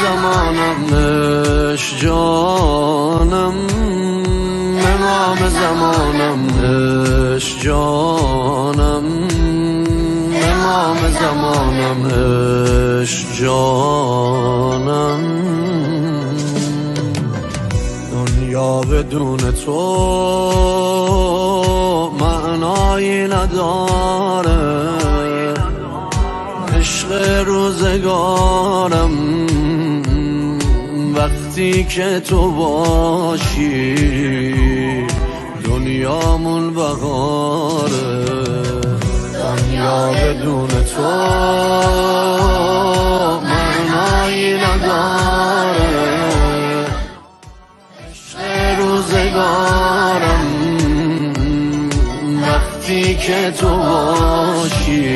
زمانم عشق جانم، امام زمانم عشق جانم، امام زمانم عشق جانم. دنیا بدون تو معنایی نداره، عشق روزگارم وقتی که تو باشی دنیامون بهاره. دنیا بدون تو معنایی نداره، عشق روزگارم وقتی که تو باشی